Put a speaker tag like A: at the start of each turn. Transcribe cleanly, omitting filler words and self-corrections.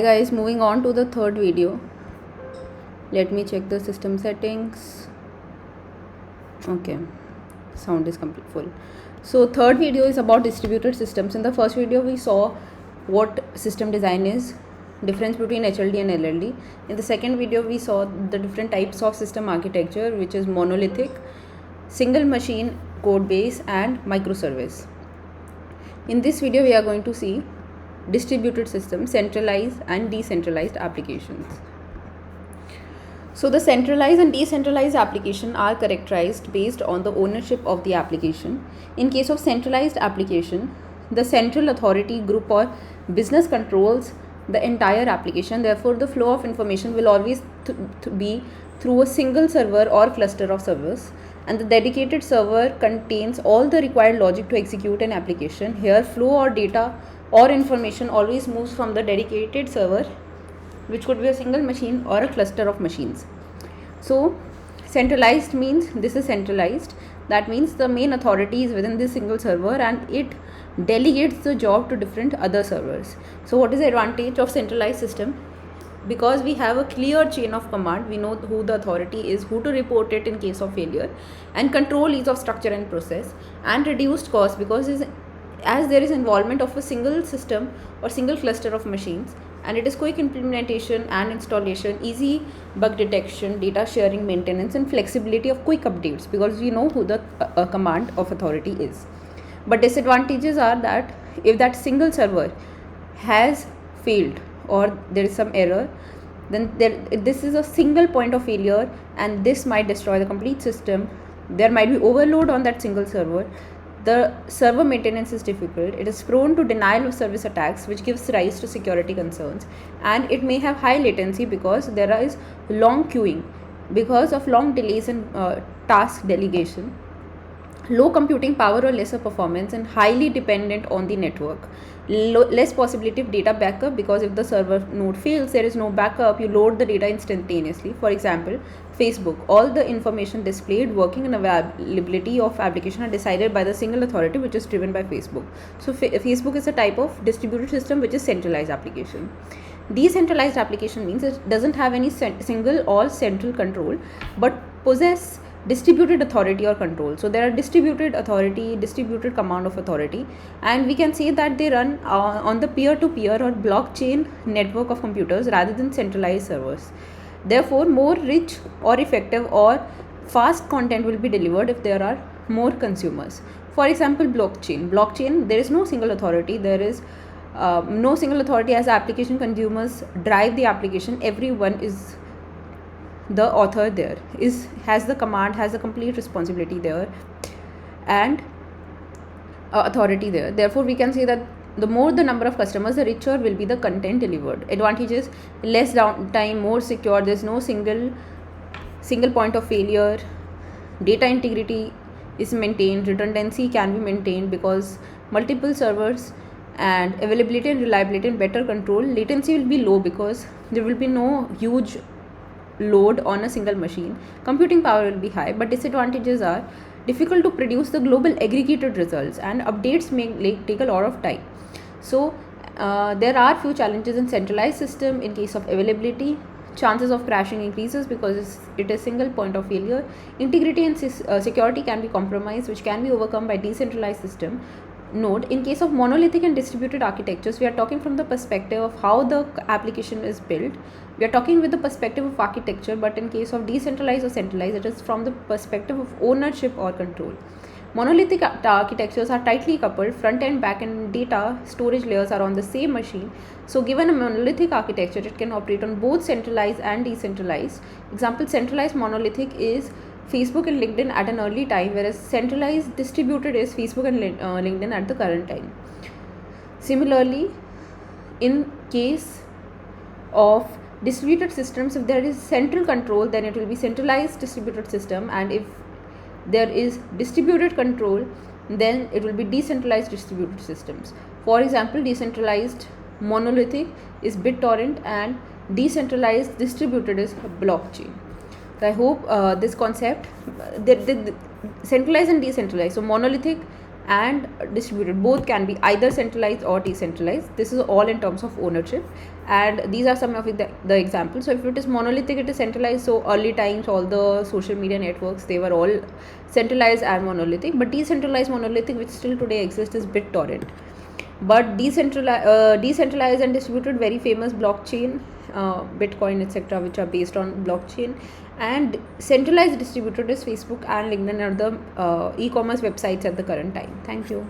A: Hi guys, moving on to the third video. Let me check the system settings. Okay, sound is full. So third video is about distributed systems. In the first video we saw what system design is, difference between HLD and LLD. In the second video we saw the different types of system architecture, which is monolithic, single machine code base and microservice. In this video we are going to see distributed systems, centralized and decentralized applications. So the centralized and decentralized application are characterized based on the ownership of the application. In case of centralized application, the central authority group or business controls the entire application. Therefore, the flow of information will always be through a single server or cluster of servers, and the dedicated server contains all the required logic to execute an application. Here, flow or data or information always moves from the dedicated server, which could be a single machine or a cluster of machines. So centralized means this is centralized. That means the main authority is within this single server and it delegates the job to different other servers. So what is the advantage of centralized system? Because we have a clear chain of command, we know who the authority is, who to report it in case of failure, and control ease of structure and process, and reduced cost because as there is involvement of a single system or single cluster of machines, and it is quick implementation and installation, easy bug detection, data sharing, maintenance, and flexibility of quick updates because we know who the command of authority is. But disadvantages are that if that single server has failed or there is some error, then this is a single point of failure and this might destroy the complete system. There might be overload on that single server. The server maintenance is difficult. It is prone to denial of service attacks, which gives rise to security concerns, and it may have high latency because there is long queuing because of long delays in task delegation, low computing power or lesser performance, and highly dependent on the network. Less possibility of data backup because if the server node fails, there is no backup. You load the data instantaneously. For example, Facebook, all the information displayed, working, and availability of application are decided by the single authority, which is driven by Facebook. So Facebook is a type of distributed system which is centralized application. Decentralized application means it doesn't have any single or central control but possess distributed authority or control. So there are distributed authority, distributed command of authority, and we can say that they run on the peer-to-peer or blockchain network of computers rather than centralized servers. Therefore, more rich or effective or fast content will be delivered if there are more consumers. For example, blockchain, there is no single authority. There is no single authority. As application consumers drive the application, everyone is the author there, has the command, has the complete responsibility there, and authority there. Therefore, we can say that the more the number of customers, the richer will be the content delivered. Advantages: less downtime, more secure, there's no single point of failure, data integrity is maintained, redundancy can be maintained because multiple servers, and availability and reliability and better control. Latency will be low because there will be no huge load on a single machine. Computing power will be high, but disadvantages are difficult to produce the global aggregated results and updates may take a lot of time. So there are few challenges in centralized system. In case of availability, chances of crashing increases because it is single point of failure. Integrity and security can be compromised, which can be overcome by decentralized system. Note, in case of monolithic and distributed architectures, we are talking from the perspective of how the application is built. We are talking with the perspective of architecture, but in case of decentralized or centralized, it is from the perspective of ownership or control. Monolithic architectures are tightly coupled. Front end, back end, data storage layers are on the same machine. So given a monolithic architecture, it can operate on both centralized and decentralized. Example, centralized monolithic is Facebook and LinkedIn at an early time, whereas centralized distributed is Facebook and LinkedIn at the current time. Similarly, in case of distributed systems, if there is central control, then it will be centralized distributed system, and if there is distributed control, then it will be decentralized distributed systems. For example, decentralized monolithic is BitTorrent and decentralized distributed is blockchain. So I hope this concept, the centralized and decentralized, so monolithic and distributed. Both can be either centralized or decentralized. This is all in terms of ownership, and these are some of the examples. So if it is monolithic, it is centralized. So early times, all the social media networks, they were all centralized and monolithic. But decentralized monolithic, which still today exists, is BitTorrent. But decentralized and distributed, very famous blockchain, Bitcoin, etc., which are based on blockchain. And centralized distributed is Facebook and LinkedIn are the e-commerce websites at the current time. Thank you.